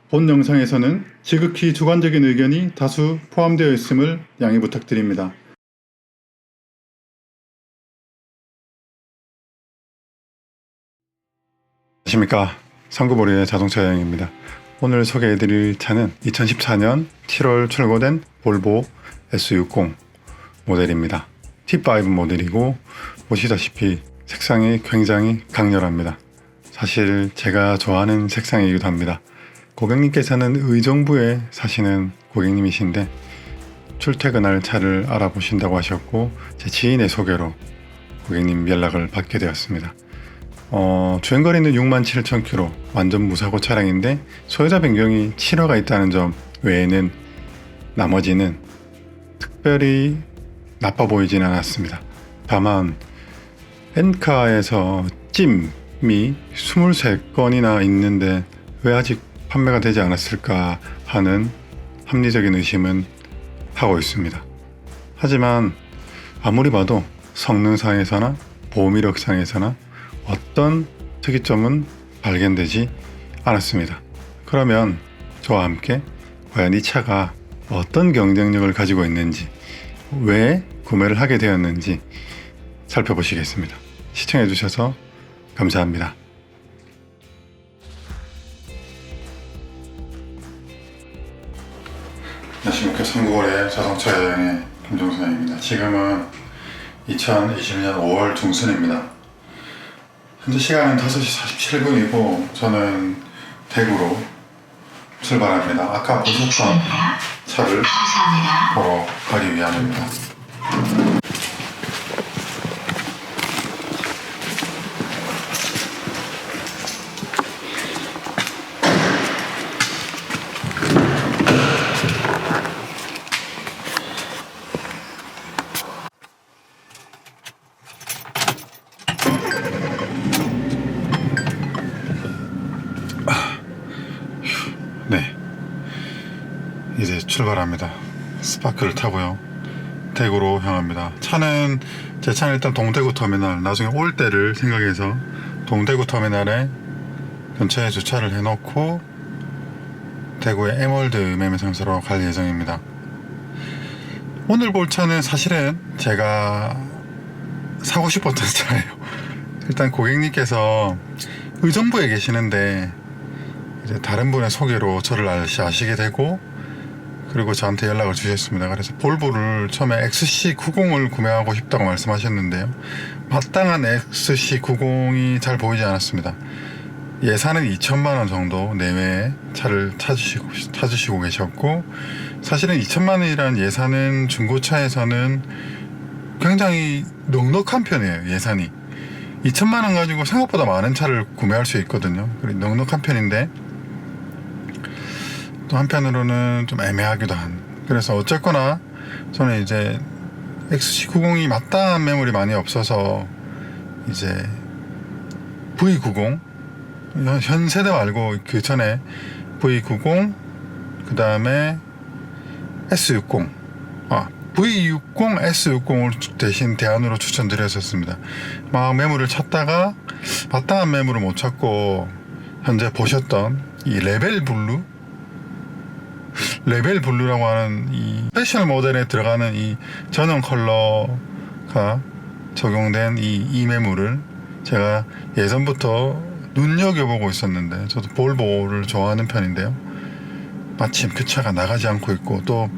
본 영상에서는 지극히 주관적인 의견이 다수 포함되어 있음을 양해 부탁드립니다. 안녕하십니까, 상구보리의 자동차 여행입니다. 오늘 소개해드릴 차는 2014년 7월 출고된 볼보 S60 모델입니다. T5 모델이고 보시다시피 색상이 굉장히 강렬합니다. 사실 제가 좋아하는 색상이기도 합니다. 고객님께서는 의정부에 사시는 고객님이신데 출퇴근할 차를 알아보신다고 하셨고 제 지인의 소개로 고객님 연락을 받게 되었습니다. 주행거리는 67,000km, 완전 무사고 차량인데 소유자 변경이 7화가 있다는 점 외에는 나머지는 특별히 나빠 보이진 않았습니다. 다만 엔카에서 찜이 23건이나 있는데 왜 아직 판매가 되지 않았을까 하는 합리적인 의심은 하고 있습니다. 하지만 아무리 봐도 성능상에서나 보험 이력상에서나 어떤 특이점은 발견되지 않았습니다. 그러면 저와 함께 과연 이 차가 어떤 경쟁력을 가지고 있는지, 왜 구매를 하게 되었는지 살펴보시겠습니다. 시청해 주셔서 감사합니다. 안녕하십니까, 상구월의 자동차 여행의 김종선입니다. 지금은 2020년 5월 중순입니다. 현재 시간은 5시 47분이고 저는 대구로 출발합니다. 아까 보셨던 차를 보러 가기 위함입니다. 네, 이제 출발합니다. 스파크를 타고요, 대구로 향합니다. 제 차는 일단 동대구 터미널, 나중에 올 때를 생각해서 동대구 터미널에 근처에 주차를 해놓고 대구의 에멀드 매매상사로 갈 예정입니다. 오늘 볼 차는 사실은 제가 사고 싶었던 차예요. 일단 고객님께서 의정부에 계시는데 이제 다른 분의 소개로 저를 아시게 되고, 그리고 저한테 연락을 주셨습니다. 그래서 볼보를 처음에 XC90을 구매하고 싶다고 말씀하셨는데요, 마땅한 XC90이 잘 보이지 않았습니다. 예산은 2천만원 정도 내외의 차를 찾으시고 계셨고, 사실은 2천만원이란 예산은 중고차에서는 굉장히 넉넉한 편이에요. 예산이 2천만원 가지고 생각보다 많은 차를 구매할 수 있거든요. 넉넉한 편인데 또 한편으로는 좀 애매하기도 한, 그래서 어쨌거나 저는 이제 XC90이 마땅한 매물이 많이 없어서 이제 V90, 현 세대 말고 그 전에 V90, 그 다음에 S60, V60, S60을 대신 대안으로 추천드렸었습니다. 막 매물을 찾다가 마땅한 매물을 못 찾고 현재 보셨던 이 레벨 블루라고 하는 이 스페셜 모델에 들어가는 이 전용 컬러가 적용된 이 매물을 제가 예전부터 눈여겨보고 있었는데, 저도 볼보를 좋아하는 편인데요, 마침 그 차가 나가지 않고 있고, 또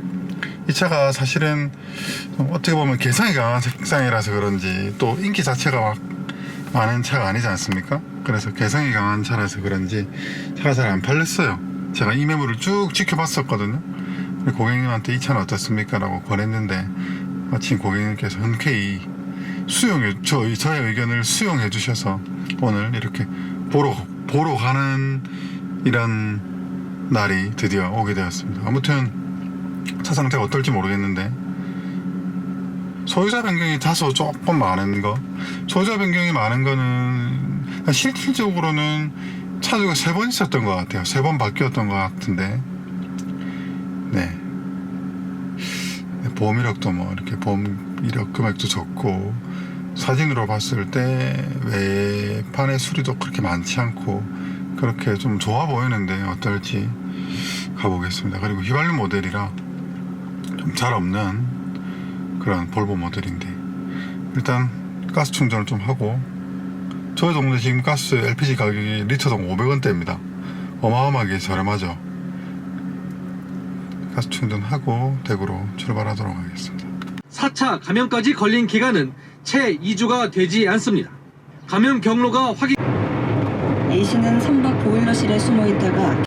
이 차가 사실은 어떻게 보면 개성이 강한 색상이라서 그런지 또 인기 자체가 막 많은 차가 아니지 않습니까? 그래서 개성이 강한 차라서 그런지 차가 잘 안 팔렸어요. 제가 이 매물을 쭉 지켜봤었거든요. 고객님한테 이 차는 어떻습니까? 라고 권했는데 마침 고객님께서 흔쾌히 저의 의견을 수용해 주셔서 오늘 이렇게 보러 가는 이런 날이 드디어 오게 되었습니다. 아무튼 차 상태가 어떨지 모르겠는데 소유자 변경이 다소 조금 많은 거, 소유자 변경이 많은 거는 실질적으로는 차주가 3번 있었던 것 같아요. 3번 바뀌었던 것 같은데, 네, 보험 이력도 뭐 이렇게 보험 이력 금액도 적고, 사진으로 봤을 때 외판의 수리도 그렇게 많지 않고 그렇게 좀 좋아 보이는데 어떨지 가보겠습니다. 그리고 휘발유 모델이라 좀 잘 없는 그런 볼보 모델인데 일단 가스 충전을 좀 하고 저희 동네 지금 가스 LPG 가격이 리터당 500원대입니다. 어마어마하게 저렴하죠. 가스 충전하고 대구로 출발하도록 하겠습니다. 4차 감염까지 걸린 기간은 채 2주가 되지 않습니다. 감염 경로가 확인. A씨는 선박 보일러실에 숨어 있다가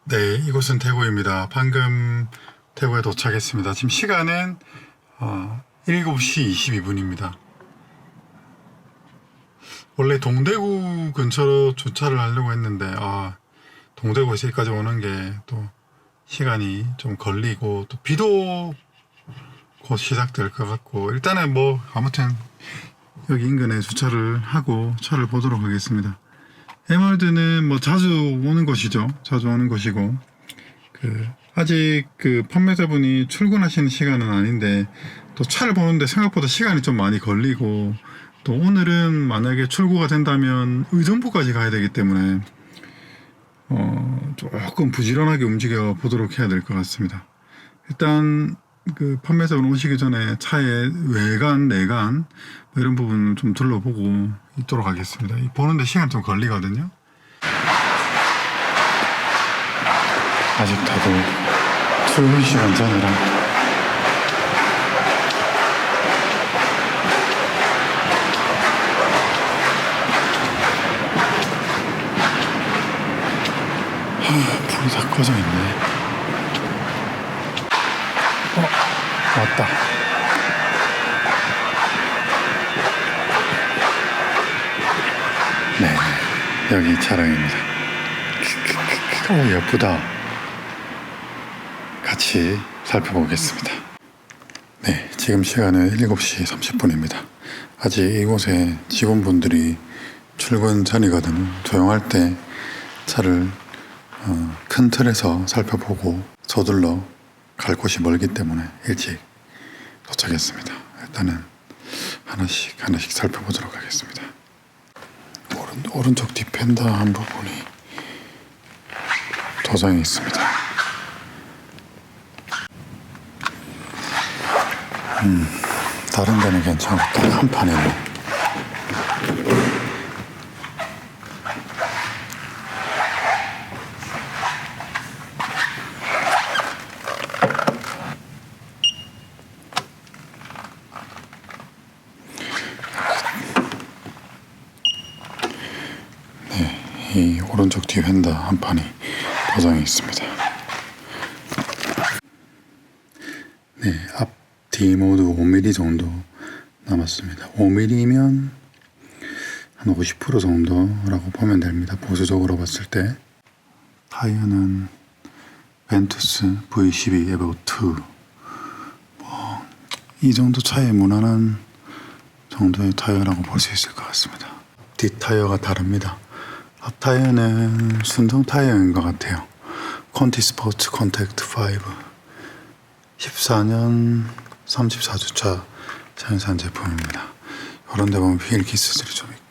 네, 이곳은 대구입니다. 방금 대구에 도착했습니다. 지금 시간은 7시 22분입니다. 원래 동대구 근처로 주차를 하려고 했는데 동대구에서 여기까지 오는 게 또 시간이 좀 걸리고 또 비도 곧 시작될 것 같고 일단은 뭐 아무튼 여기 인근에 주차를 하고 차를 보도록 하겠습니다. 에멀드는 뭐 자주 오는 곳이죠. 자주 오는 곳이고 아직 판매자분이 출근하시는 시간은 아닌데 또 차를 보는데 생각보다 시간이 좀 많이 걸리고 또 오늘은 만약에 출고가 된다면 의정부까지 가야 되기 때문에 조금 부지런하게 움직여 보도록 해야 될 것 같습니다. 일단 판매자분 오시기 전에 차의 외관, 내관 뭐 이런 부분을 좀 둘러보고 있도록 하겠습니다. 보는데 시간 좀 걸리거든요. 아직 다들 출근 시간 전이라 불이 다 꺼져 있네. 왔다. 네, 여기 차량입니다. 예쁘다. 같이 살펴보겠습니다. 네, 지금 시간은 7시 30분입니다. 아직 이곳에 직원분들이 출근 전이거든요. 조용할 때 차를 큰 틀에서 살펴보고 서둘러 갈 곳이 멀기 때문에 일찍 도착했습니다. 일단은 하나씩 살펴보도록 하겠습니다. 오른쪽 뒷펜더 한 부분이 도장이 있습니다. 다른 데는 괜찮고 딱 한 판에는 이 오른쪽 뒤 휀더 한 판이 도장이 있습니다. 네, 앞, 뒤 모두 5mm 정도 남았습니다. 5mm면 한 50% 정도라고 보면 됩니다. 보수적으로 봤을 때. 타이어는 벤투스 V12 Evo 2. 이 정도 차이 무난한 정도의 타이어라고 볼 수 있을 것 같습니다. 뒷 타이어가 다릅니다. 앞 타이어는 순정 타이어인 것 같아요. 콘티 스포츠 콘택트 5 14년 34주차 자연산 제품입니다. 이런 데 보면 휠 기스들이 좀 있고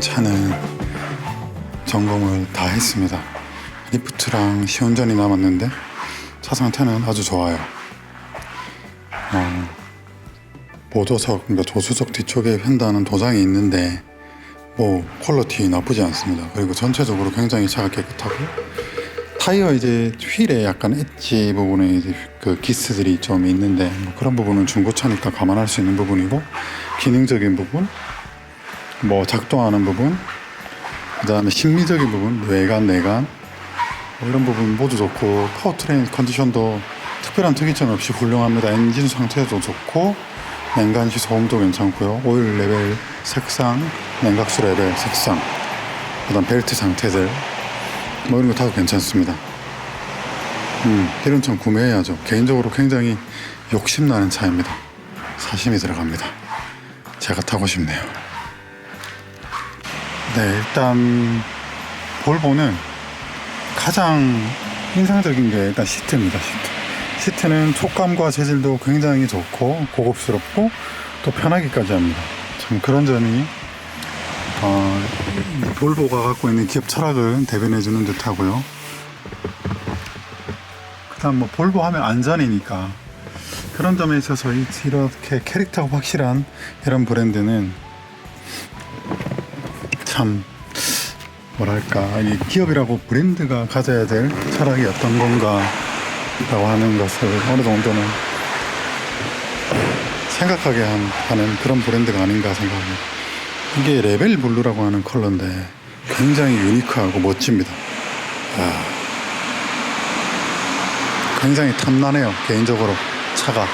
일단 차는 점검을 다 했습니다. 리프트랑 시운전이 남았는데 차 상태는 아주 좋아요. 보조석, 그러니까 조수석 뒤쪽에 휀다는 도장이 있는데 뭐 퀄리티 나쁘지 않습니다. 그리고 전체적으로 굉장히 차가 깨끗하고, 타이어 이제 휠에 약간 엣지 부분에 이제 그 기스들이 좀 있는데 뭐 그런 부분은 중고차니까 감안할 수 있는 부분이고, 기능적인 부분, 뭐 작동하는 부분, 그 다음에 심미적인 부분, 외관, 내관 뭐 이런 부분 모두 좋고, 파워트레인 컨디션도 특별한 특이점 없이 훌륭합니다. 엔진 상태도 좋고, 냉간시 소음도 괜찮고요. 오일 레벨, 색상, 냉각수 레벨, 색상, 그 다음 벨트 상태들 뭐 이런 거 다 괜찮습니다. 이런 차 구매해야죠. 개인적으로 굉장히 욕심나는 차입니다. 사심이 들어갑니다. 제가 타고 싶네요. 네, 일단 볼보는 가장 인상적인 게 일단 시트입니다. 시트는 촉감과 재질도 굉장히 좋고 고급스럽고 또 편하기까지 합니다. 참 그런 점이 볼보가 갖고 있는 기업 철학을 대변해 주는 듯 하고요. 그 다음 뭐 볼보 하면 안전이니까 그런 점에 있어서 이렇게 캐릭터가 확실한 이런 브랜드는 참 뭐랄까, 이 기업이라고 브랜드가 가져야 될 철학이 어떤 건가 라고 하는 것을 어느 정도는 생각하게 하는 그런 브랜드가 아닌가 생각합니다. 이게 레벨 블루라고 하는 컬러인데 굉장히 유니크하고 멋집니다. 굉장히 탐나네요. 개인적으로 차가.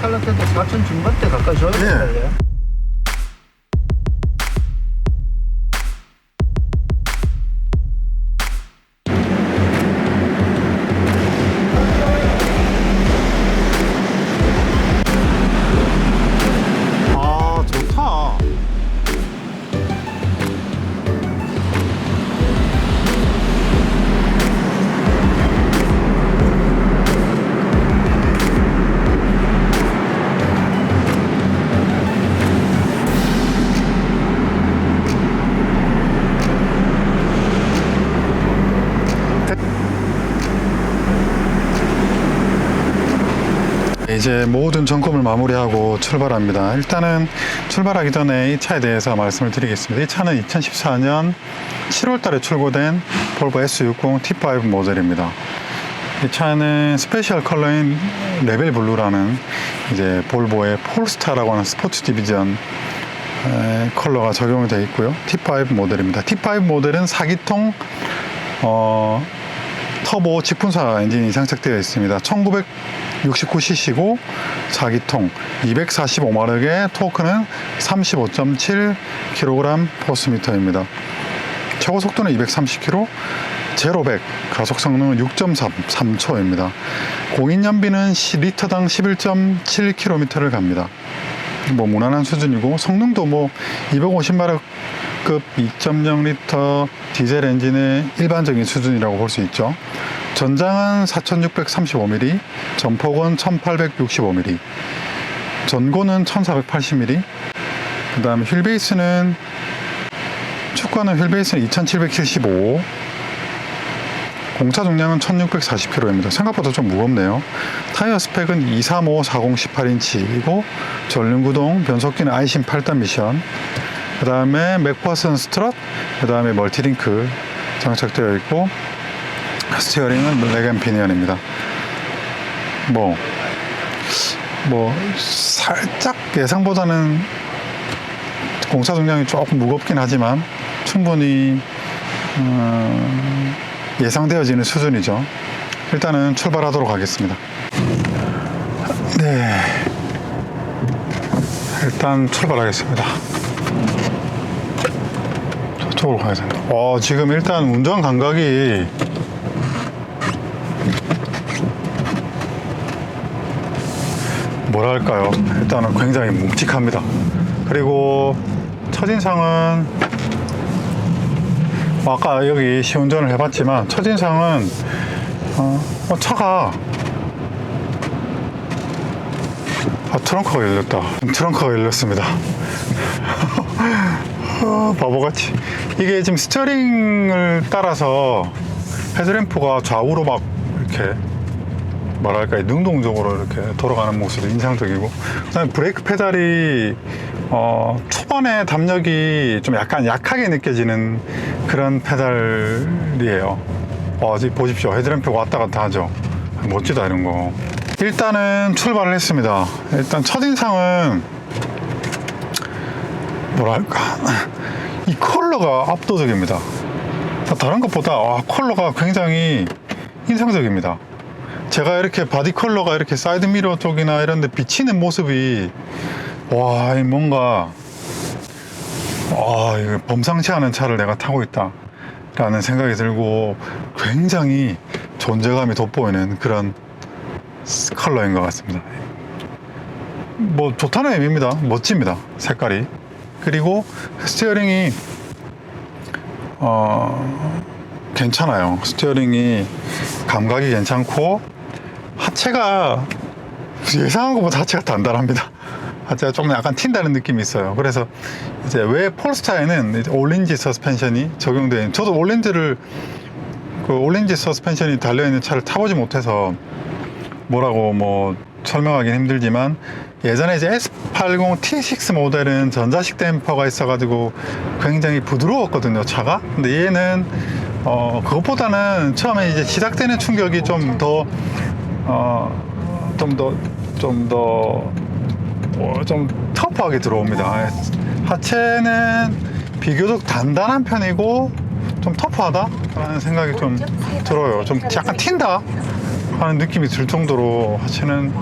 찰랑한테 4천 중반대 가까이 줘야 되는데요. 아, 좋다. 이제 모든 점검을 마무리하고 출발합니다. 일단은 출발하기 전에 이 차에 대해서 말씀을 드리겠습니다. 이 차는 2014년 7월 달에 출고된 볼보 S60 T5 모델입니다. 이 차는 스페셜 컬러인 레벨 블루라는 이제 볼보의 폴스타라고 하는 스포츠 디비전 컬러가 적용이 되어 있고요. T5 모델입니다. T5 모델은 4기통 터보 직분사 엔진이 장착되어 있습니다. 1969cc고 4기통 245마력의 토크는 35.7kg/S입니다. 최고 속도는 230km, 0-100 가속 성능은 6.3초입니다. 공인연비는 리터당 11.7km를 갑니다. 뭐 무난한 수준이고, 성능도 뭐 250마력급 2.0L 디젤 엔진의 일반적인 수준이라고 볼 수 있죠. 전장은 4635mm, 전폭은 1865mm, 전고는 1480mm, 그 다음에 휠베이스는 축구하는 휠베이스는 2775, 공차 중량은 1640kg입니다. 생각보다 좀 무겁네요. 타이어 스펙은 235/40 18인치이고 전륜구동, 변속기는 아이신 8단 미션, 그 다음에 맥퍼슨 스트럿, 그 다음에 멀티링크 장착되어 있고 스티어링은 렉앤피니언입니다. 뭐 살짝 예상보다는 공차 중량이 조금 무겁긴 하지만 충분히 예상되어지는 수준이죠. 일단은 출발하도록 하겠습니다. 네, 일단 출발하겠습니다. 저쪽으로 가야 된다. 지금 일단 운전 감각이 뭐랄까요, 일단은 굉장히 묵직합니다. 그리고 첫인상은 아까 여기 시운전을 해봤지만 첫인상은 차가 트렁크가 열렸다. 트렁크가 열렸습니다. 바보같이. 이게 지금 스티어링을 따라서 헤드램프가 좌우로 막 이렇게 뭐랄까 능동적으로 이렇게 돌아가는 모습이 인상적이고, 그다음에 브레이크 페달이 초반에 담력이 좀 약간 약하게 느껴지는 그런 페달이에요. 지금 보십시오. 헤드램프가 왔다 갔다 하죠. 멋지다 이런 거. 일단은 출발을 했습니다. 일단 첫인상은 뭐랄까 이 컬러가 압도적입니다. 다른 것보다 컬러가 굉장히 인상적입니다. 제가 이렇게 바디 컬러가 이렇게 사이드 미러 쪽이나 이런 데 비치는 모습이 뭔가 이거 범상치 않은 차를 내가 타고 있다 라는 생각이 들고 굉장히 존재감이 돋보이는 그런 컬러인 것 같습니다. 뭐 좋다는 의미입니다. 멋집니다. 색깔이. 그리고 스티어링이 괜찮아요. 스티어링이 감각이 괜찮고 하체가 예상한 것보다 하체가 단단합니다. 하체가 조금 약간 튄다는 느낌이 있어요. 그래서 이제 왜 폴스타에는 이제 올린지 서스펜션이 적용된, 저도 올린지 서스펜션이 달려있는 차를 타보지 못해서 뭐라고 뭐 설명하기는 힘들지만, 예전에 이제 S80 T6 모델은 전자식 댐퍼가 있어가지고 굉장히 부드러웠거든요, 차가. 근데 얘는 그것보다는 처음에 이제 시작되는 충격이 좀 더 터프하게 들어옵니다. 하체는 비교적 단단한 편이고 좀 터프하다 라는 생각이 좀 들어요. 좀 약간 튄다 하는 느낌이 들 정도로 하체는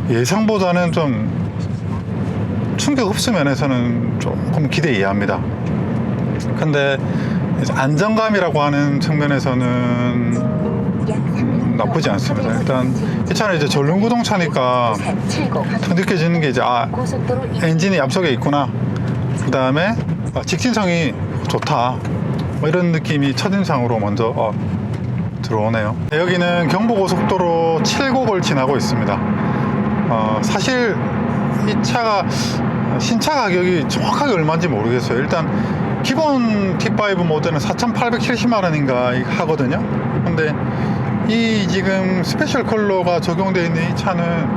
예상보다는 좀 충격 흡수 면에서는 조금 기대 이해합니다. 근데 이제 안정감이라고 하는 측면에서는 나쁘지 않습니다. 일단 이 차는 이제 전륜구동 차니까 딱 느껴지는 게 이제 엔진이 앞쪽에 있구나, 그 다음에 직진성이 좋다, 뭐 이런 느낌이 첫인상으로 먼저 들어오네요. 여기는 경부고속도로 7곡을 지나고 있습니다. 사실 이 차가 신차 가격이 정확하게 얼마인지 모르겠어요. 일단 기본 T5 모델은 4,870만 원인가 하거든요. 근데 이 지금 스페셜 컬러가 적용되어 있는 이 차는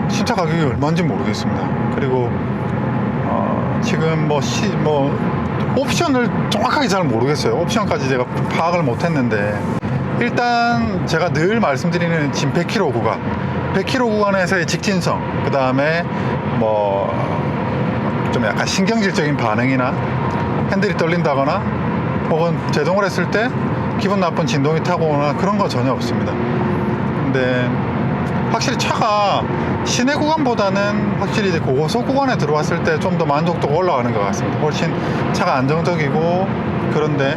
신차 가격이 얼마인지 모르겠습니다. 그리고 지금 뭐 옵션을 정확하게 잘 모르겠어요. 옵션까지 제가 파악을 못했는데, 일단 제가 늘 말씀드리는 지금 100km 구간, 100km 구간에서의 직진성, 그 다음에 뭐 좀 약간 신경질적인 반응이나 핸들이 떨린다거나 혹은 제동을 했을 때 기분 나쁜 진동이 타고 오거나 그런 거 전혀 없습니다. 근데 확실히 차가 시내 구간보다는 확실히 이제 고고속 구간에 들어왔을 때 좀 더 만족도가 올라가는 것 같습니다. 훨씬 차가 안정적이고, 그런데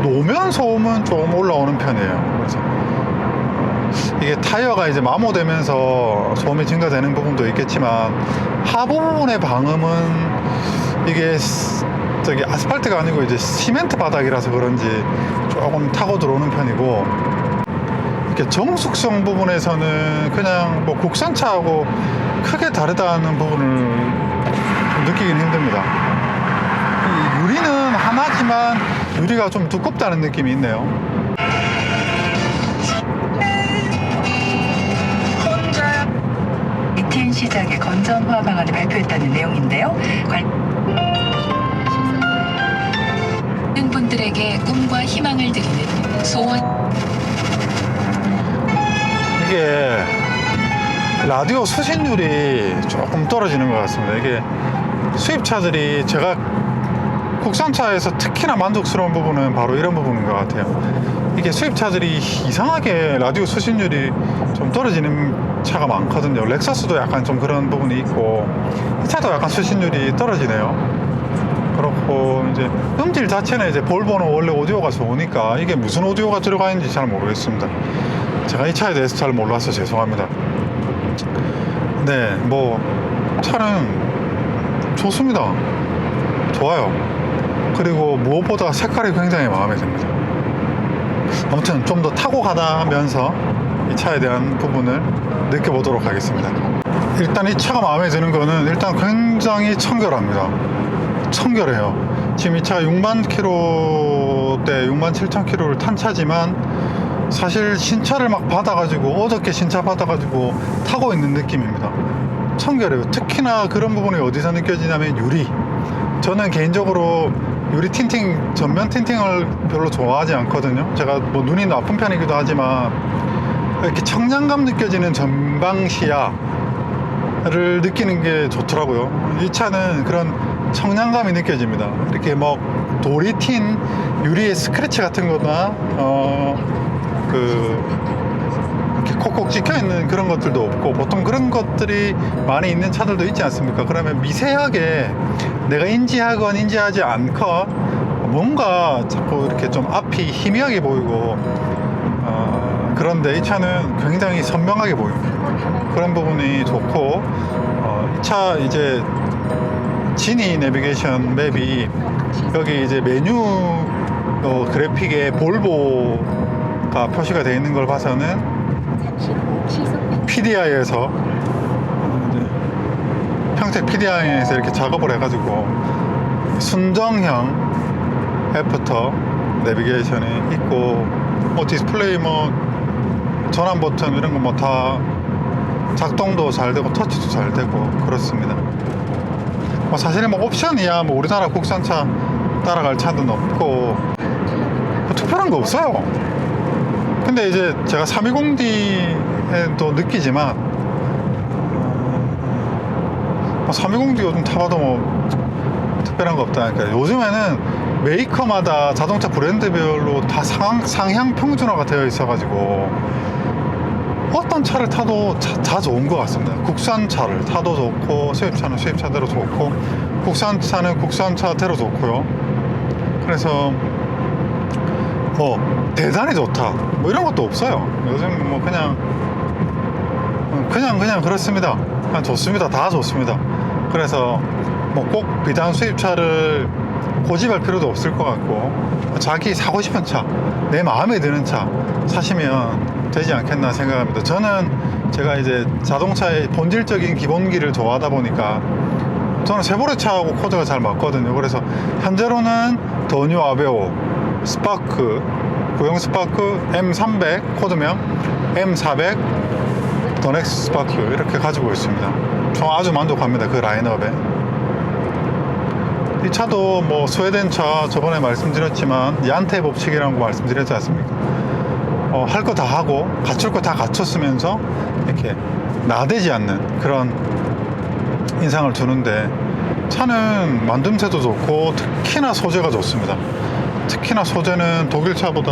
노면 소음은 좀 올라오는 편이에요. 그래서 이게 타이어가 이제 마모되면서 소음이 증가되는 부분도 있겠지만, 하부 부분의 방음은 이게 저기 아스팔트가 아니고 이제 시멘트 바닥이라서 그런지 조금 타고 들어오는 편이고, 이렇게 정숙성 부분에서는 그냥 뭐 국산차하고 크게 다르다는 부분을 느끼긴 힘듭니다. 이 유리는 하나지만 유리가 좀 두껍다는 느낌이 있네요. 미튼 시장의 건전화 방안을 발표했다는 내용인데요. 분들에게 꿈과 희망을 드리는 소원. 이게 라디오 수신율이 조금 떨어지는 것 같습니다. 이게 수입차들이 제가 국산차에서 특히나 만족스러운 부분은 바로 이런 부분인 것 같아요. 이게 수입차들이 이상하게 라디오 수신율이 좀 떨어지는 차가 많거든요. 렉서스도 약간 좀 그런 부분이 있고 이 차도 약간 수신율이 떨어지네요. 그렇고 이제 음질 자체는 이제 볼보는 원래 오디오가 좋으니까 이게 무슨 오디오가 들어가 있는지 잘 모르겠습니다. 제가 이 차에 대해서 잘 몰라서 죄송합니다. 네, 뭐 차는 좋습니다. 좋아요. 그리고 무엇보다 색깔이 굉장히 마음에 듭니다. 아무튼 좀 더 타고 가다면서 이 차에 대한 부분을 느껴보도록 하겠습니다. 일단 이 차가 마음에 드는 거는 일단 굉장히 청결합니다. 청결해요. 지금 이 차가 6만 킬로대 6만 7천 킬로를 탄 차지만 사실 신차를 막 받아가지고 어저께 신차 받아가지고 타고 있는 느낌입니다. 청결해요. 특히나 그런 부분이 어디서 느껴지냐면 유리. 저는 개인적으로 유리 틴팅, 전면 틴팅을 별로 좋아하지 않거든요. 제가 뭐 눈이 나쁜 편이기도 하지만 이렇게 청량감 느껴지는 전방 시야를 느끼는 게 좋더라고요. 이 차는 그런 청량감이 느껴집니다. 이렇게 뭐 돌이 튄 유리의 스크래치 같은 거나 이렇게 콕콕 찍혀 있는 그런 것들도 없고, 보통 그런 것들이 많이 있는 차들도 있지 않습니까? 그러면 미세하게 내가 인지하건 인지하지 않건 뭔가 자꾸 이렇게 좀 앞이 희미하게 보이고, 그런데 이 차는 굉장히 선명하게 보입니다. 그런 부분이 좋고, 이 차 이제 지니 내비게이션 맵이 여기 이제 메뉴 그래픽에 볼보가 표시가 되어 있는 걸 봐서는 PDI에서 평택 PDI에서 이렇게 작업을 해가지고 순정형 애프터 내비게이션이 있고, 뭐 디스플레이 뭐 전환 버튼 이런 거 뭐 다 작동도 잘 되고 터치도 잘 되고 그렇습니다. 뭐 사실은 뭐 옵션이야 뭐 우리나라 국산차 따라갈 차도 없고 뭐 특별한 거 없어요. 근데 이제 제가 320D에도 느끼지만 320D 요즘 타봐도 뭐 특별한 거 없다니까. 요즘에는 메이커마다 자동차 브랜드별로 다 상향 평준화가 되어 있어가지고 어떤 차를 타도 다 좋은 것 같습니다. 국산차를 타도 좋고, 수입차는 수입차대로 좋고, 국산차는 국산차대로 좋고요. 그래서 뭐 대단히 좋다 뭐 이런 것도 없어요. 요즘 뭐 그냥 그렇습니다. 그냥 좋습니다. 다 좋습니다. 그래서 뭐 꼭 비단 수입차를 고집할 필요도 없을 것 같고, 자기 사고 싶은 차, 내 마음에 드는 차 사시면 되지 않겠나 생각합니다. 제가 이제 자동차의 본질적인 기본기를 좋아하다 보니까 저는 쉐보레 차하고 코드가 잘 맞거든요. 그래서 현재로는 더 뉴 아베오, 스파크, 구형 스파크, M300 코드명, M400, 더 넥스 스파크 이렇게 가지고 있습니다. 저 아주 만족합니다. 그 라인업에. 이 차도 뭐 스웨덴 차 저번에 말씀드렸지만 얀테 법칙이라는 거 말씀드렸지 않습니까? 할 거 다 하고 갖출 거 다 갖췄으면서 이렇게 나대지 않는 그런 인상을 주는데, 차는 만듦새도 좋고 특히나 소재가 좋습니다. 특히나 소재는 독일 차보다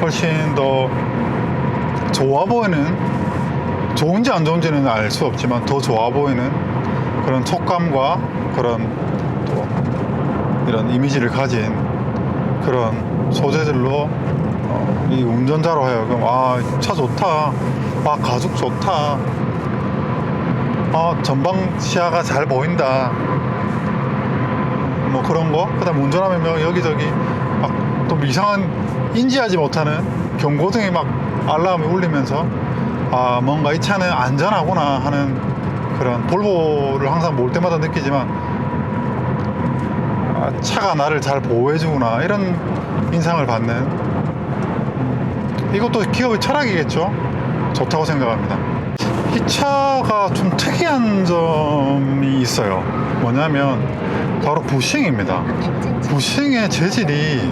훨씬 더 좋아 보이는, 좋은지 안 좋은지는 알 수 없지만 더 좋아 보이는 그런 촉감과 그런 또 이런 이미지를 가진 그런 소재들로 이 운전자로 하여금 차 좋다, 가죽 좋다, 전방 시야가 잘 보인다, 뭐 그런 거. 그다음 운전하면 여기저기 막 또 이상한 인지하지 못하는 경고등이 막 알람이 울리면서 뭔가 이 차는 안전하구나 하는 그런, 볼보를 항상 몰 때마다 느끼지만 차가 나를 잘 보호해주구나 이런 인상을 받는, 이것도 기업의 철학이겠죠. 좋다고 생각합니다. 이 차가 좀 특이한 점이 있어요. 뭐냐면 바로 부싱입니다. 부싱의 재질이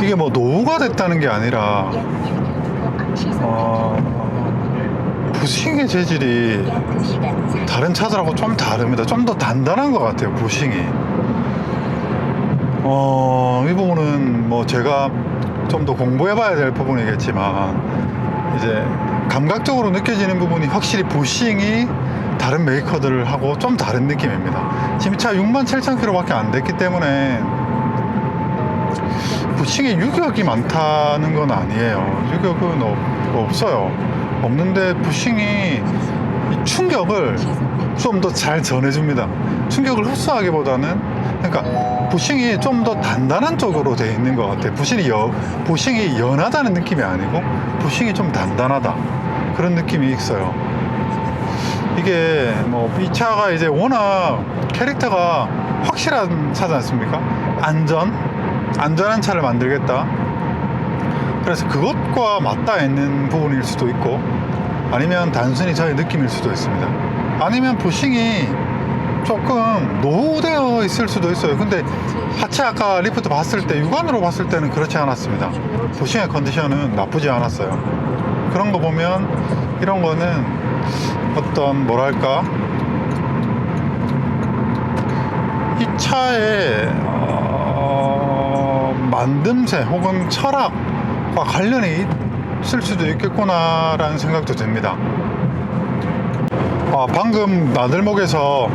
이게 뭐 노후가 됐다는 게 아니라 부싱의 재질이 다른 차들하고 좀 다릅니다. 좀 더 단단한 것 같아요, 부싱이. 이 부분은 뭐 제가 좀 더 공부해봐야 될 부분이겠지만 이제 감각적으로 느껴지는 부분이 확실히 부싱이 다른 메이커들하고 좀 다른 느낌입니다. 지금 이 차 67,000km밖에 안 됐기 때문에 부싱에 유격이 많다는 건 아니에요. 유격은 없어요. 없는데 부싱이 이 충격을 좀 더 잘 전해줍니다. 충격을 흡수하기보다는, 그러니까 부싱이 좀 더 단단한 쪽으로 되어 있는 것 같아요. 부싱이 연하다는 느낌이 아니고 부싱이 좀 단단하다, 그런 느낌이 있어요. 이게 뭐 이 차가 이제 워낙 캐릭터가 확실한 차지 않습니까? 안전한 차를 만들겠다. 그래서 그것과 맞닿아 있는 부분일 수도 있고, 아니면 단순히 저의 느낌일 수도 있습니다. 아니면 부싱이 조금 노후되어 있을 수도 있어요. 근데 하체 아까 리프트 봤을 때, 육안으로 봤을 때는 그렇지 않았습니다. 부싱의 컨디션은 나쁘지 않았어요. 그런 거 보면 이런 거는 어떤 뭐랄까, 이 차의 만듦새 혹은 철학과 관련이 있을 수도 있겠구나라는 생각도 듭니다. 방금 나들목에서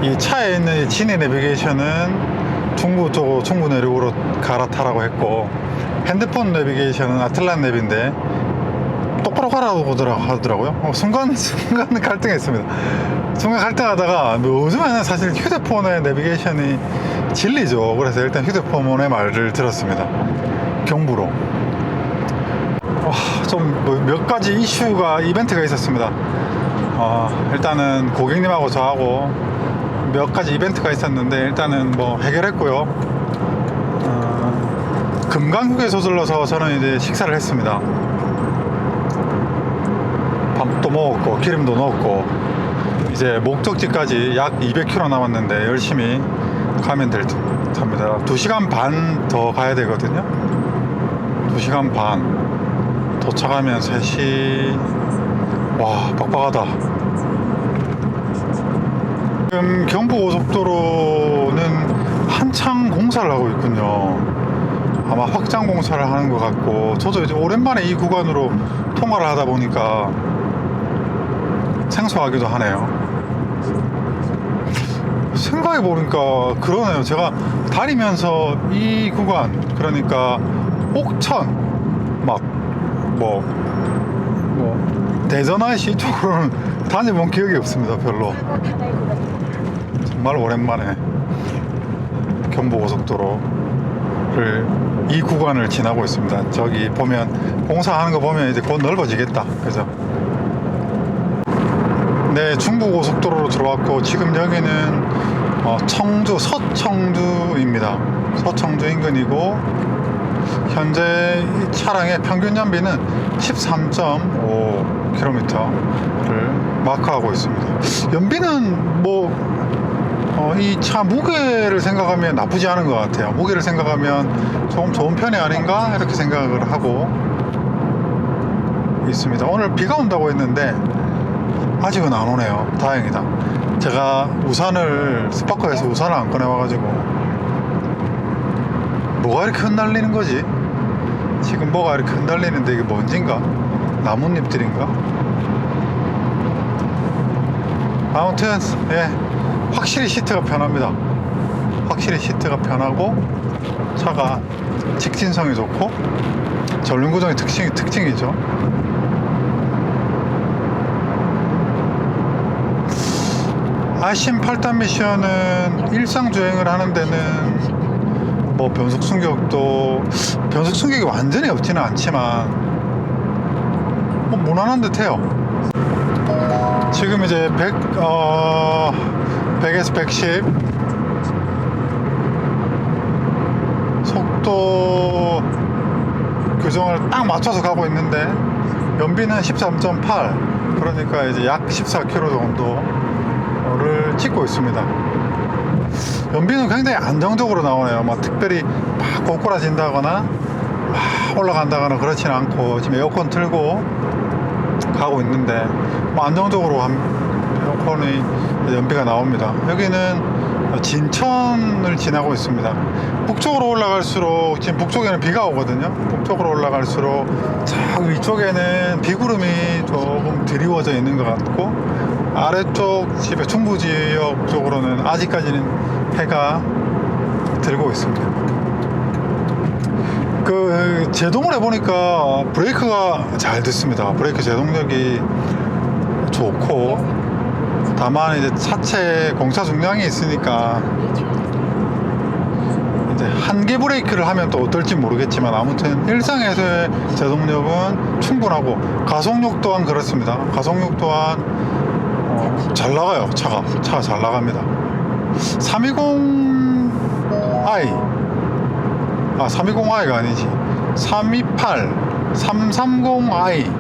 이 차에 있는 이 진해 내비게이션은 중부 쪽으로 충부 내륙으로 갈아타라고 했고, 핸드폰 내비게이션은 아틀란 냅인데 똑바로 가라고 하더라고요. 순간 갈등했습니다. 순간 갈등하다가, 요즘에는 사실 휴대폰의 내비게이션이 진리죠. 그래서 일단 휴대폰의 말을 들었습니다. 경부로. 좀 몇 가지 이벤트가 있었습니다. 일단은 고객님하고 저하고 몇 가지 이벤트가 있었는데 일단은 뭐 해결했고요. 금강휴게 서둘러서 저는 이제 식사를 했습니다. 밥도 먹었고 기름도 넣었고 이제 목적지까지 약 200km 남았는데 열심히 가면 될 듯합니다. 2시간 반 더 가야 되거든요. 2시간 반 도착하면 3시. 와, 빡빡하다. 지금 경부고속도로는 한창 공사를 하고 있군요. 아마 확장 공사를 하는 것 같고, 저도 이제 오랜만에 이 구간으로 통과를 하다 보니까 생소하기도 하네요. 생각해보니까 그러네요. 제가 다니면서 이 구간, 그러니까 옥천 대전 IC 쪽으로는 다녀본 기억이 없습니다. 별로. 정말 오랜만에 경부고속도로를 이 구간을 지나고 있습니다. 저기 보면 공사하는 거 보면 이제 곧 넓어지겠다, 그죠? 네, 중부고속도로로 들어왔고, 지금 여기는 서청주입니다. 서청주 인근이고, 현재 이 차량의 평균 연비는 13.5km를 마크하고 있습니다. 연비는 이 차 무게를 생각하면 나쁘지 않은 것 같아요. 무게를 생각하면 조금 좋은 편이 아닌가 이렇게 생각을 하고 있습니다. 오늘 비가 온다고 했는데 아직은 안 오네요. 다행이다. 제가 스파커에서 우산을 안 꺼내와가지고 뭐가 이렇게 흩날리는 거지? 지금 뭐가 이렇게 흩날리는데 이게 먼지인가? 나뭇잎들인가? 아무튼 확실히 시트가 편합니다. 확실히 시트가 편하고 차가 직진성이 좋고 전륜구동의 특징이죠. 아심 8단 미션은 일상 주행을 하는 데는 변속 충격이 완전히 없지는 않지만 무난한 듯해요. 지금 이제 100에서 110 속도 규정을 딱 맞춰서 가고 있는데 연비는 13.8, 그러니까 이제 약 14km 정도를 찍고 있습니다. 연비는 굉장히 안정적으로 나오네요. 막 특별히 막 꼬꾸라진다거나 막 올라간다거나 그렇지는 않고 지금 에어컨 틀고 가고 있는데 뭐 안정적으로 에어컨의 연비가 나옵니다. 여기는 진천을 지나고 있습니다. 북쪽으로 올라갈수록 지금 북쪽에는 비가 오거든요. 북쪽으로 올라갈수록 저 위쪽에는 비구름이 조금 드리워져 있는 것 같고 아래쪽 집에 중부 지역 쪽으로는 아직까지는 해가 들고 있습니다. 그 제동을 해보니까 브레이크가 잘 됐습니다. 브레이크 제동력이 좋고 다만 이제 차체 공차 중량이 있으니까 이제 한계 브레이크를 하면 또 어떨지 모르겠지만 아무튼 일상에서의 제동력은 충분하고 가속력 또한 그렇습니다. 가속력 또한 잘 나가요. 차가 잘 나갑니다. 320i가 아니지 328 330i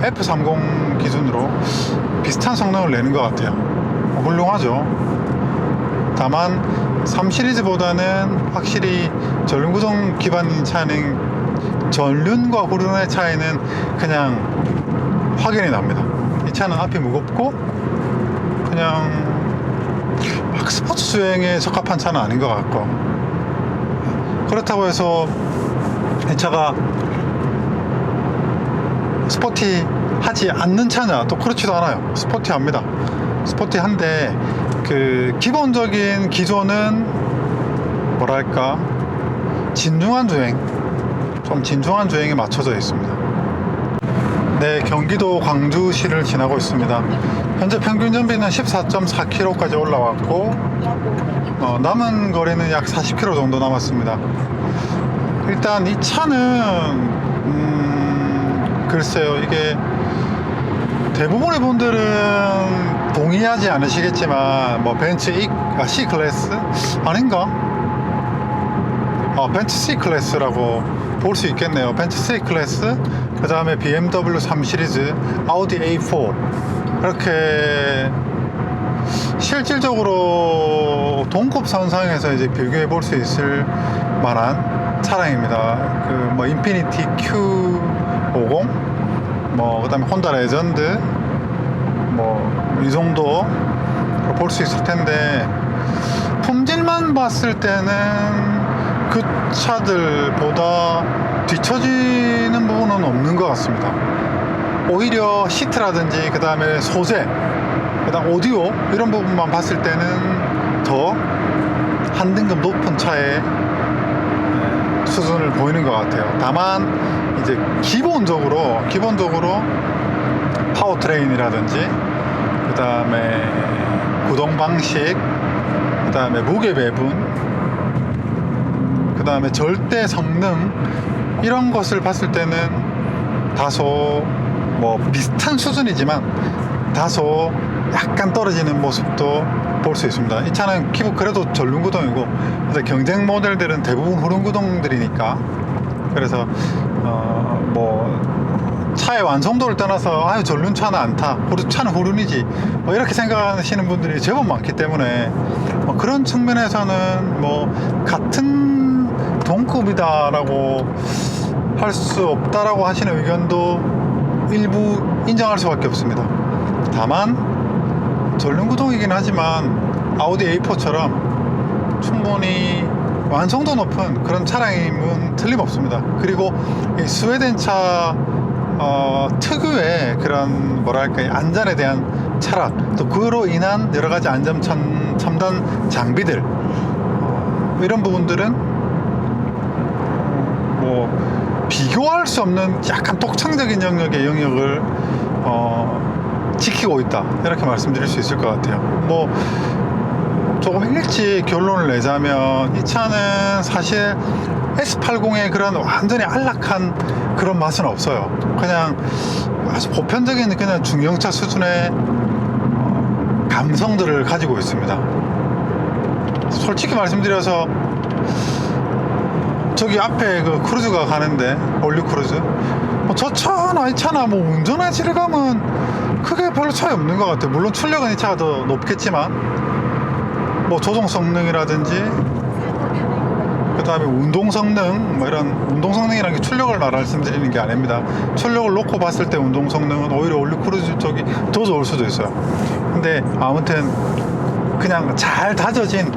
F30 기준으로 비슷한 성능을 내는 것 같아요. 훌륭하죠. 다만 3 시리즈보다는 확실히 전륜구동 기반인 차는 전륜과 후륜의 차이는 그냥 확연히 납니다. 이 차는 앞이 무겁고 그냥 막 스포츠 주행에 적합한 차는 아닌 것 같고 그렇다고 해서 이 차가 스포티하지 않는 차냐 또 그렇지도 않아요. 스포티합니다. 스포티한데 그 기본적인 기조는 뭐랄까 진중한 주행, 좀 진중한 주행에 맞춰져 있습니다. 네, 경기도 광주시를 지나고 있습니다. 현재 평균 전비는 14.4km까지 올라왔고 남은 거리는 약 40km 정도 남았습니다. 일단 이 차는 글쎄요, 이게 대부분의 분들은 동의하지 않으시겠지만 뭐 벤츠 C 클래스 아닌가? 벤츠 C 클래스라고 볼 수 있겠네요. 벤츠 C 클래스, 그 다음에 BMW 3 시리즈, 아우디 A4 이렇게 실질적으로 동급 선상에서 이제 비교해 볼 수 있을 만한 차량입니다. 그 뭐 인피니티 Q50, 뭐 그다음에 혼다 레전드, 뭐 이 정도 볼 수 있을 텐데 품질만 봤을 때는 그 차들보다 뒤처지는 부분은 없는 것 같습니다. 오히려 시트라든지 그 다음에 소재, 그 다음 오디오 이런 부분만 봤을 때는 더 한 등급 높은 차의 수준을 보이는 것 같아요. 다만 이제 기본적으로 파워트레인이라든지 그 다음에 구동 방식, 그 다음에 무게 배분, 그 다음에 절대 성능 이런 것을 봤을 때는 다소 뭐 비슷한 수준이지만 다소 약간 떨어지는 모습도 볼 수 있습니다. 이 차는 그래도 전륜구동이고 경쟁 모델들은 대부분 후륜구동들이니까 그래서 뭐 차의 완성도를 떠나서 전륜차는 안 타, 차는 후륜이지 뭐 이렇게 생각하시는 분들이 제법 많기 때문에 뭐 그런 측면에서는 뭐 같은 동급이다라고 할 수 없다라고 하시는 의견도 일부 인정할 수밖에 없습니다. 다만 전륜구동이긴 하지만 아우디 A4처럼 충분히 완성도 높은 그런 차량임은 틀림없습니다. 그리고 이 스웨덴 차 특유의 그런 뭐랄까 안전에 대한 철학, 또 그로 인한 여러 가지 안전 첨단 장비들 이런 부분들은 뭐 비교할 수 없는 약간 독창적인 영역을 지키고 있다 이렇게 말씀드릴 수 있을 것 같아요. 뭐 조금 일찍 결론을 내자면 이 차는 사실 S80의 그런 완전히 안락한 그런 맛은 없어요. 그냥 아주 보편적인 그냥 중형차 수준의 감성들을 가지고 있습니다. 솔직히 말씀드려서 저기 앞에 그 크루즈가 가는데 올류 크루즈 저 차나 이 차나 뭐 운전의 질감은 크게 별로 차이 없는 것 같아요. 물론 출력은 이 차가 더 높겠지만 뭐 조종 성능이라든지 그 다음에 운동 성능, 뭐 이런 운동 성능이라는 게 출력을 말씀드리는 게 아닙니다. 출력을 놓고 봤을 때 운동 성능은 오히려 올리크루즈 쪽이 더 좋을 수도 있어요. 근데 아무튼 그냥 잘 다져진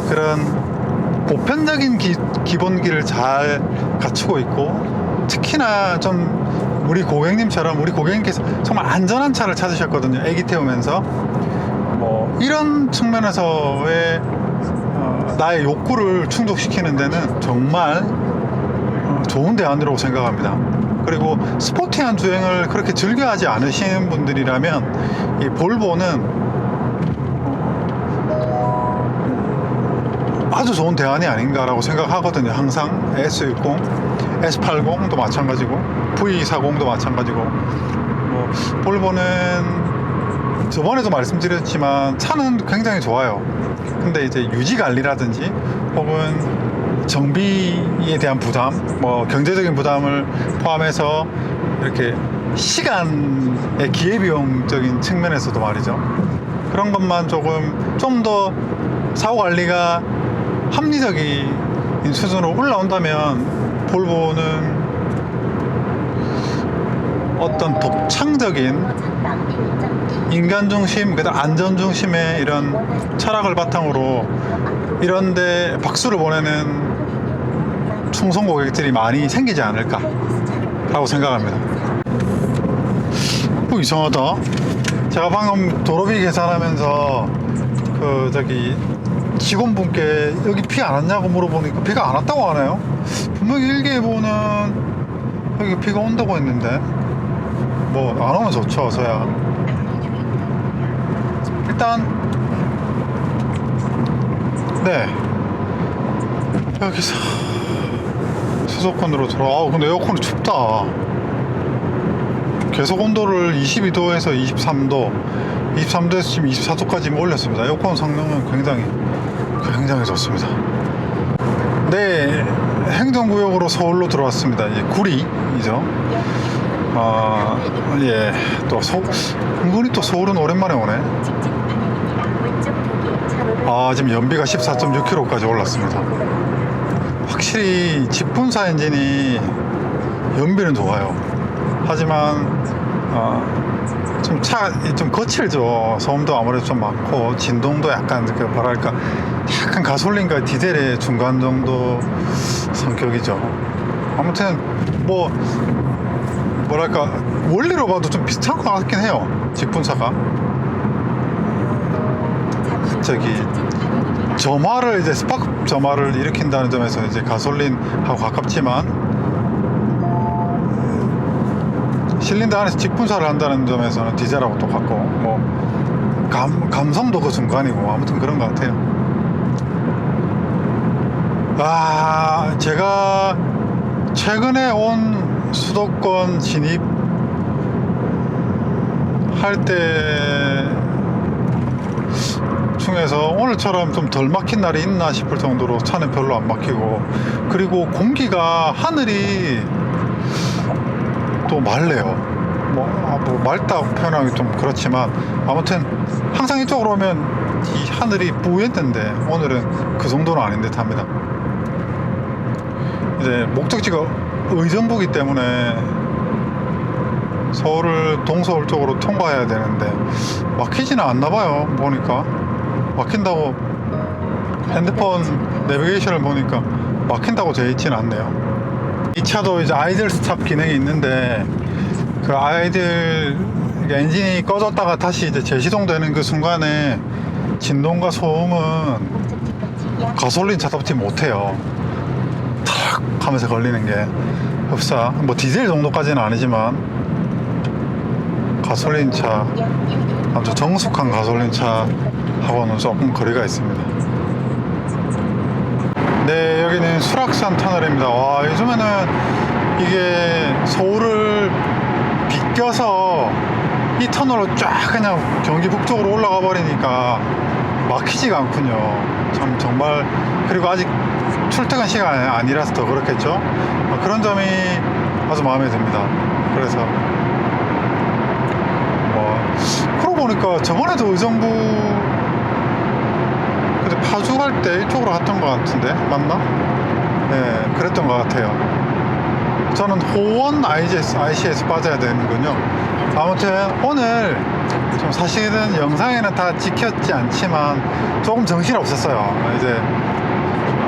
그런 보편적인 기본기를 잘 갖추고 있고, 특히나 좀 우리 고객님께서 정말 안전한 차를 찾으셨거든요. 애기 태우면서. 뭐 이런 측면에서의 나의 욕구를 충족시키는 데는 정말 좋은 대안이라고 생각합니다. 그리고 스포티한 주행을 그렇게 즐겨하지 않으시는 분들이라면 이 볼보는 아주 좋은 대안이 아닌가라고 생각하거든요. 항상 S60, S80도 마찬가지고 V40도 마찬가지고, 뭐 볼보는 저번에도 말씀드렸지만 차는 굉장히 좋아요. 근데 이제 유지 관리라든지 혹은 정비에 대한 부담, 뭐 경제적인 부담을 포함해서 이렇게 시간의 기회비용적인 측면에서도 말이죠. 그런 것만 좀 더 사고 관리가 합리적인 수준으로 올라온다면 볼보는 어떤 독창적인 인간 중심, 그다음 안전 중심의 이런 철학을 바탕으로 이런데 박수를 보내는 충성 고객들이 많이 생기지 않을까라고 생각합니다. 이상하다. 제가 방금 도로비 계산하면서 그 저기 직원분께 여기 비 안 왔냐고 물어보니까 비가 안 왔다고 하네요. 분명히 일기예보는 여기 비가 온다고 했는데 뭐 안 오면 좋죠. 저야 일단 네 여기서 수도권으로 돌아와. 근데 에어컨이 춥다. 계속 온도를 22도에서 23도에서 지금 24도까지 올렸습니다. 에어컨 성능은 굉장히 좋습니다. 네, 행정구역으로 서울로 들어왔습니다. 이제 구리이죠. 예, 또 은근히 또 서울은 오랜만에 오네. 지금 연비가 14.6km까지 올랐습니다. 확실히 직분사 엔진이 연비는 좋아요. 하지만 좀 거칠죠. 소음도 아무래도 좀 많고 진동도 약간 약간 가솔린과 디젤의 중간 정도 성격이죠. 아무튼 뭐랄까 원리로 봐도 좀 비슷한 것 같긴 해요. 직분사가 점화를 이제 스파크 점화를 일으킨다는 점에서 이제 가솔린하고 가깝지만 실린더 안에서 직분사를 한다는 점에서는 디젤하고 똑같고, 뭐 감성도 그 중간이고, 아무튼 그런 것 같아요. 제가 최근에 온 수도권 진입할 때 중에서 오늘처럼 좀 덜 막힌 날이 있나 싶을 정도로 차는 별로 안 막히고, 그리고 공기가 하늘이 또 맑네요. 뭐 맑다고 표현하기 좀 그렇지만 아무튼 항상 이쪽으로 오면 이 하늘이 뿌였는데 오늘은 그 정도는 아닌 듯 합니다. 이제 목적지가 의정부기 때문에 서울을 동서울 쪽으로 통과해야 되는데 막히지는 않나 봐요. 보니까 막힌다고 핸드폰 내비게이션을 보니까 막힌다고 되어 있지는 않네요. 이 차도 이제 아이들 스탑 기능이 있는데 그 아이들 엔진이 꺼졌다가 다시 이제 재시동되는 그 순간에 진동과 소음은 가솔린 차답지 못해요. 탁 하면서 걸리는 게 흡사, 뭐 디젤 정도까지는 아니지만 가솔린 차, 아주 정숙한 가솔린 차하고는 조금 거리가 있습니다. 네, 여기는 수락산 터널입니다. 와, 요즘에는 이게 서울을 비껴서 이 터널로 쫙 그냥 경기 북쪽으로 올라가 버리니까 막히지가 않군요. 정말. 그리고 아직 출퇴근 시간이 아니라서 더 그렇겠죠. 그런 점이 아주 마음에 듭니다. 그래서 그러고 보니까 저번에도 의정부 근데 파주 갈 때 이쪽으로 갔던 것 같은데 맞나? 네, 그랬던 것 같아요. 저는 호원 ICS 빠져야 되는군요. 아무튼 오늘 좀 사실은 영상에는 다 찍혔지 않지만 조금 정신 없었어요. 이제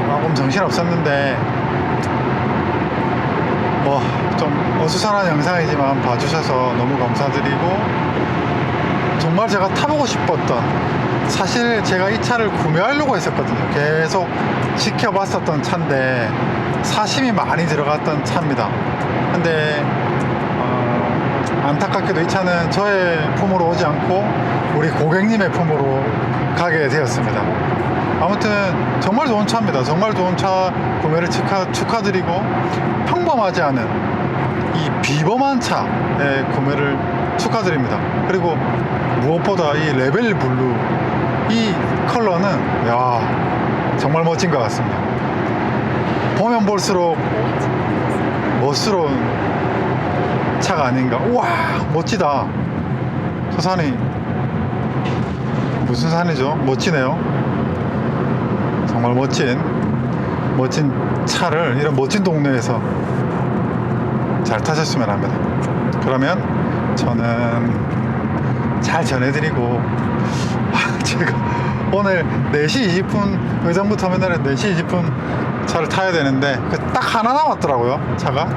조금 정신 없었는데 뭐 좀 어수선한 영상이지만 봐주셔서 너무 감사드리고, 정말 제가 타보고 싶었던, 사실 제가 이 차를 구매하려고 했었거든요. 계속 지켜봤었던 차인데 사심이 많이 들어갔던 차입니다. 근데 안타깝게도 이 차는 저의 품으로 오지 않고 우리 고객님의 품으로 가게 되었습니다. 아무튼 정말 좋은 차입니다. 정말 좋은 차 구매를 축하드리고, 평범하지 않은 이 비범한 차의 구매를 축하드립니다. 그리고 무엇보다 이 레벨 블루 이 컬러는 정말 멋진 것 같습니다. 보면 볼수록 멋스러운 차가 아닌가. 우와, 멋지다. 저 산이 무슨 산이죠? 멋지네요. 정말 멋진 차를 이런 멋진 동네에서 잘 타셨으면 합니다. 그러면 저는 잘 전해드리고, 제가 오늘 4시 20분 의정부 터미널에 4시 20분 차를 타야 되는데 딱 하나 남았더라고요. 차가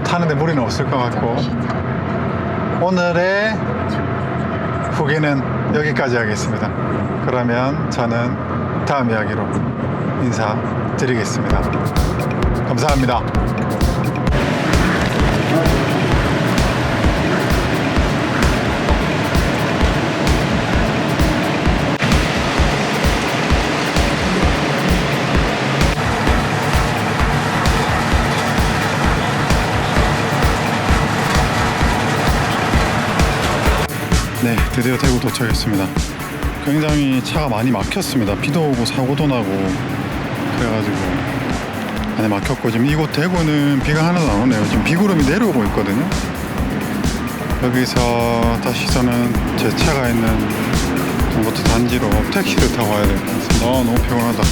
타는데 무리는 없을 것 같고, 오늘의 후기는 여기까지 하겠습니다. 그러면 저는 다음 이야기로 인사드리겠습니다. 감사합니다. 네, 드디어 대구 도착했습니다. 굉장히 차가 많이 막혔습니다. 비도 오고 사고도 나고 그래가지고 많이 막혔고, 지금 이곳 대구는 비가 하나도 안 오네요. 지금 비구름이 내려오고 있거든요. 여기서 다시 저는 제 차가 있는 전봇대 단지로 택시를 타고 와야 될 것 같습니다. 너무 피곤하다.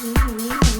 음.